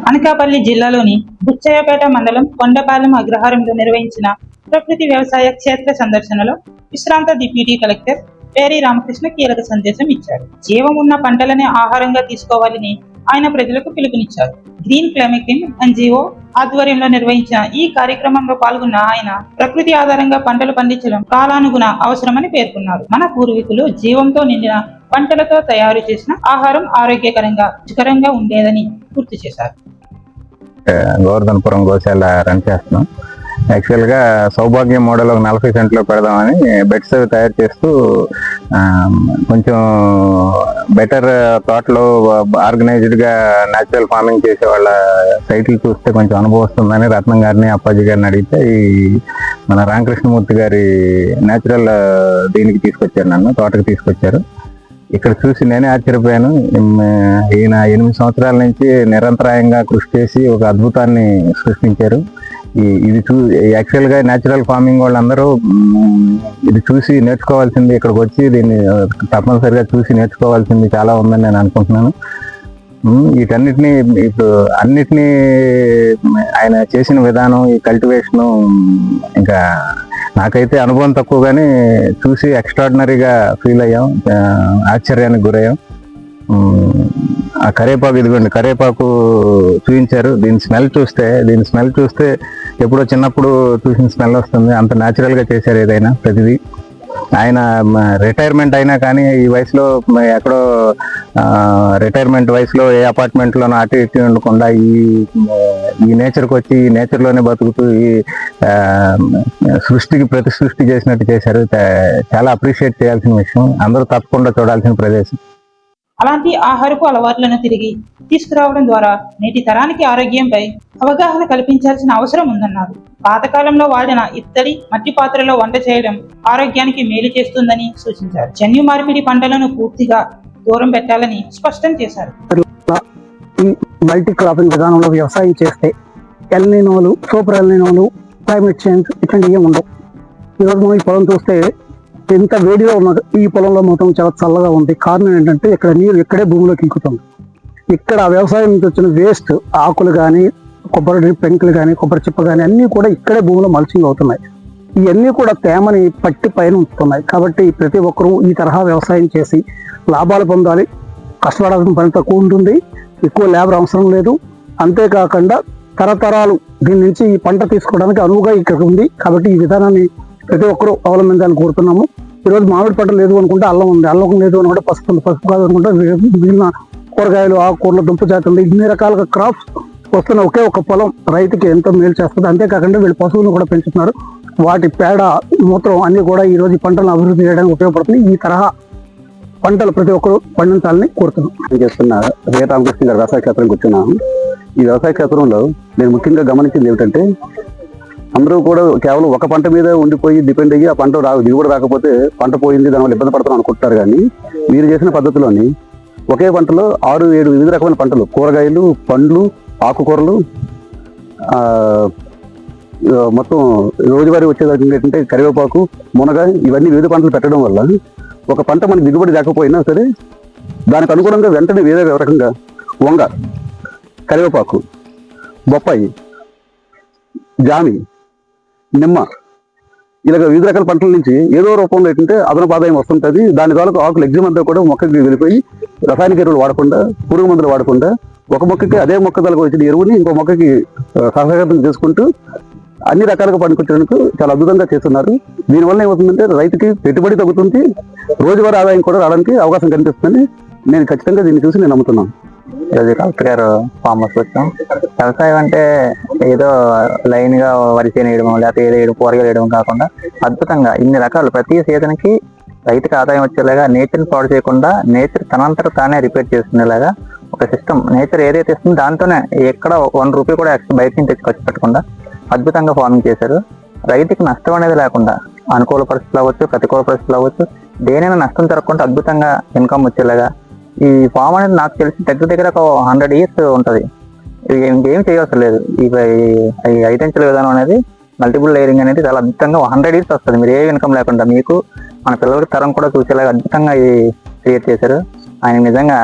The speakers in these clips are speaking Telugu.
అనకాపల్లి జిల్లాలోని బుచ్చయ్యపేట మండలం కొండపాలెం అగ్రహారంలో నిర్వహించిన ప్రకృతి వ్యవసాయ క్షేత్ర సందర్శనలో విశ్రాంత డిప్యూటీ కలెక్టర్ పేరి రామకృష్ణ కీలక సందేశం ఇచ్చారు. జీవం ఉన్న పంటలనే ఆహారంగా తీసుకోవాలని ఆయన ప్రజలకు పిలుపునిచ్చారు. గ్రీన్ క్లైమేట్ ఎన్జిఓ ఆధ్వర్యంలో నిర్వహించిన ఈ కార్యక్రమంలో పాల్గొన్న ఆయన ప్రకృతి ఆధారంగా పంటలు పండించడం కాలానుగుణ అవసరమని పేర్కొన్నారు. మన పూర్వీకులు జీవంతో నిండిన పంటలతో తయారు చేసిన ఆహారం ఆరోగ్యకరంగా రుచికరంగా ఉండేదని గుర్తు చేశారు. గోవర్ధనపురం గోశాల రన్ చేస్తున్నాం. యాక్చువల్గా సౌభాగ్యం మోడల్ ఒక 40 సెంట్లో పెడదామని బెడ్స్ తయారు చేస్తూ కొంచెం బెటర్ తోటలో ఆర్గనైజ్డ్గా న్యాచురల్ ఫార్మింగ్ చేసే వాళ్ళ సైట్లు చూస్తే కొంచెం అనుభవం వస్తుందని రత్నం గారిని అప్పాజీ గారిని అడిగితే ఈ మన రామకృష్ణమూర్తి గారి న్యాచురల్ దీనికి తీసుకొచ్చారు, నన్ను తోటకి తీసుకొచ్చారు. ఇక్కడ చూసి నేనే ఆశ్చర్యపోయాను. ఈయన 8 సంవత్సరాల నుంచి నిరంతరాయంగా కృషి చేసి ఒక అద్భుతాన్ని సృష్టించారు. ఇది యాక్చువల్గా న్యాచురల్ ఫార్మింగ్ వాళ్ళందరూ ఇది చూసి నేర్చుకోవాల్సింది, ఇక్కడికి వచ్చి దీన్ని తప్పనిసరిగా చూసి నేర్చుకోవాల్సింది చాలా ఉందని నేను అనుకుంటున్నాను. వీటన్నిటినీ ఇప్పుడు అన్నిటినీ ఆయన చేసిన విధానం, ఈ కల్టివేషను, ఇంకా నాకైతే అనుభవం తక్కువ కానీ చూసి ఎక్స్ట్రాడినరీగా ఫీల్ అయ్యాం, ఆశ్చర్యానికి గురయ్యాం. ఆ కరేపాకు, ఇదిగోండి కరేపాకు చూపించారు. దీని స్మెల్ చూస్తే ఎప్పుడో చిన్నప్పుడు చూసిన స్మెల్ వస్తుంది. అంత న్యాచురల్గా చేశారు ఏదైనా ప్రతిదీ. ఆయన రిటైర్మెంట్ అయినా కానీ ఈ వయసులో ఎక్కడో రిటైర్మెంట్ వయసులో ఏ అపార్ట్మెంట్లోనో అటు ఇటు ఉండకుండా ఈ నేచర్కి వచ్చి ఈ నేచర్లోనే బతుకుతూ ఈ సృష్టికి ప్రతి సృష్టి చేసినట్టు చేశారు. చాలా అప్రిషియేట్ చేయాల్సిన విషయం, అందరూ తప్పకుండా చూడాల్సిన ప్రదేశం. అలాంటి ఆహారపు అలవాట్లను తిరిగి తీసుకురావడం ద్వారా నేటి తరానికి ఆరోగ్యంపై అవగాహన కల్పించాల్సిన అవసరం ఉందన్నారు. పాతకాలంలో వాడిన ఇత్తడి, మట్టి పాత్రలో వంట చేయడం ఆరోగ్యానికి మేలు చేస్తుందని సూచించారు. జన్యు మార్పిడి పంటలను పూర్తిగా దూరం పెట్టాలని స్పష్టం చేశారు. మల్టీ క్రాపింగ్ విధానంలో వ్యవసాయం చేస్తే ఎల్నినోలు, సూపర్ ఎల్నినోలు, క్లైమేట్ చేంజ్ ఇట్లాంటివి ఉండవు. ఈరోజు మనం ఈ పొలం చూస్తే ఎంత వేడిగా ఉన్నది, ఈ పొలంలో మొత్తం చాలా చల్లగా ఉంది. కారణం ఏంటంటే ఇక్కడ నీరు ఇక్కడే భూమిలోకి ఇంకుతుంది. ఇక్కడ వ్యవసాయం నుంచి వచ్చిన వేస్ట్ ఆకులు కానీ, కొబ్బరి పెంకులు కానీ, కొబ్బరి చిప్ప కానీ అన్నీ కూడా ఇక్కడే భూమిలో మల్చింగ్ అవుతున్నాయి. ఇవన్నీ కూడా తేమని పట్టి పైన ఉంచుతున్నాయి. కాబట్టి ప్రతి ఒక్కరూ ఈ తరహా వ్యవసాయం చేసి లాభాలు పొందాలి. కష్టపడాల్సిన పని తక్కువ ఉంటుంది, ఎక్కువ లేబర్ అవసరం లేదు. అంతేకాకుండా తరతరాలు దీని నుంచి ఈ పంట తీసుకోవడానికి అనువుగా ఇక్కడ ఉంది. కాబట్టి ఈ విధానాన్ని ప్రతి ఒక్కరూ అవలంబించాలని కోరుతున్నాము. ఈరోజు మామిడి పంట లేదు అనుకుంటే అల్లం ఉంది, అల్లం లేదు అనుకుంటే పసుపు ఉంది, పసుపు కాదు అనుకుంటే మిగిలిన కూరగాయలు, ఆకుకూరలు, దుంప జాతులు, ఇన్ని రకాలుగా క్రాప్స్ వస్తున్న ఒకే ఒక పొలం రైతుకి ఎంతో మేలు చేస్తుంది. అంతేకాకుండా వీళ్ళు పశువులను కూడా పెంచుతున్నారు. వాటి పేడ, మూత్రం అన్ని కూడా ఈరోజు ఈ పంటలను అభివృద్ధి చేయడానికి ఉపయోగపడుతుంది. ఈ తరహా పంటలు ప్రతి ఒక్కరూ పండించాలని కోరుతున్నాం. చేస్తున్న రామకృష్ణ గారి వ్యవసాయ క్షేత్రం కూర్చున్నాను. ఈ వ్యవసాయ క్షేత్రంలో నేను ముఖ్యంగా గమనించింది ఏమిటంటే, అందరూ కూడా కేవలం ఒక పంట మీద ఉండిపోయి డిపెండ్ అయ్యి ఆ పంట దిగుబడి రాకపోతే పంట పోయింది, దానివల్ల ఇబ్బంది పడతాం అనుకుంటారు. కానీ మీరు చేసిన పద్ధతిలోని ఒకే పంటలో 6-7 వివిధ రకమైన పంటలు, కూరగాయలు, పండ్లు, ఆకుకూరలు, మొత్తం రోజువారీ వచ్చేదానికి ఏంటంటే కరివేపాకు, మునగ, ఇవన్నీ వివిధ పంటలు పెట్టడం వల్ల ఒక పంట మనకి దిగుబడి రాకపోయినా సరే దానికి అనుగుణంగా వెంటనే వేరే రకంగా వంగ, కరివేపాకు, బొప్పాయి, జామి, నిమ్మ, ఇలాగ వివిధ రకాల పంటల నుంచి ఏదో రూపంలో ఏంటంటే అదనపు ఆదాయం వస్తుంటుంది. దాని ద్వారా ఆకులు ఎగ్జిమ్ అంతా కూడా మొక్కకి వెళ్ళిపోయి రసాయనిక ఎరువులు వాడకుండా, పురుగు మందులు వాడకుండా ఒక మొక్కకి అదే మొక్క తలకు వచ్చిన ఎరువుని ఇంకో మొక్కకి సహకారం చేసుకుంటూ అన్ని రకాలుగా పండించడానికి చాలా అద్భుతంగా చేస్తున్నారు. దీనివల్ల ఏమవుతుందంటే రైతుకి పెట్టుబడి తగ్గుతుంది, రోజువారీ ఆదాయం కూడా రావడానికి అవకాశం కనిపిస్తుంది. నేను ఖచ్చితంగా దీన్ని చూసి నేను నమ్ముతున్నాను. ఈరోజు కలెక్టర్ గారు ఫామ్ హౌస్ వచ్చాం. వ్యవసాయం అంటే ఏదో లైన్ గా వరి చేను వేయడం, లేకపోతే ఏదో వేయడం, కూరగాయలు వేయడం కాకుండా అద్భుతంగా ఇన్ని రకాలు ప్రతి సీజన్ కి రైతుకి ఆదాయం వచ్చేలాగా, నేచర్ని పాడు చేయకుండా నేచర్ తనంతట తానే రిపేర్ చేసుకునేలాగా ఒక సిస్టమ్, నేచర్ ఏదైతే ఇస్తుందో దాంతోనే ఎక్కడ 1 రూపాయి కూడా ఎక్స్ట్రా బయట నుంచి తెచ్చి ఖర్చు పెట్టకుండా అద్భుతంగా ఫార్మింగ్ చేశారు. రైతుకి నష్టం అనేది లేకుండా, అనుకూల పరిస్థితులు అవ్వచ్చు, ప్రతికూల పరిస్థితులు అవ్వచ్చు, దేనైనా నష్టం జరగకుండా అద్భుతంగా ఇన్కమ్ వచ్చేలాగా ఈ ఫామ్ అనేది నాకు తెలిసి దగ్గర ఒక 100 years ఉంటుంది. ఇంకేం చేయవసరం లేదు. ఈ 5 అంచెల విధానం అనేది, మల్టిపుల్ లేయరింగ్ అనేది చాలా అద్భుతంగా 100 years వస్తుంది మీరు ఏ ఇన్కమ్ లేకుండా. మీకు మన పిల్లలకి తరం కూడా చూసేలాగా అద్భుతంగా క్రియేట్ చేశారు. ఆయన నిజంగా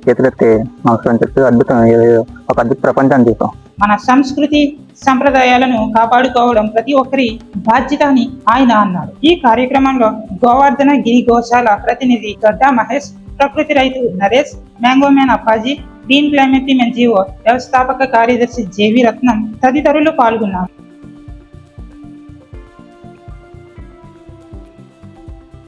చేతులెత్తి నమస్కారం చెప్పి అద్భుతం, ఒక అద్భుత ప్రపంచాన్ని చూసాం. మన సంస్కృతి సంప్రదాయాలను కాపాడుకోవడం ప్రతి ఒక్కరి బాధ్యత అని ఆయన అన్నారు. ఈ కార్యక్రమంలో గోవర్ధన గిరి గోశాల ప్రతినిధి గడ్డా మహేష్, ప్రకృతి రైతు Naresh, mango man Appaji, green climate NGO వ్యవస్థాపక కార్యదర్శి జేవి రత్నం తదితరులు పాల్గొన్నారు.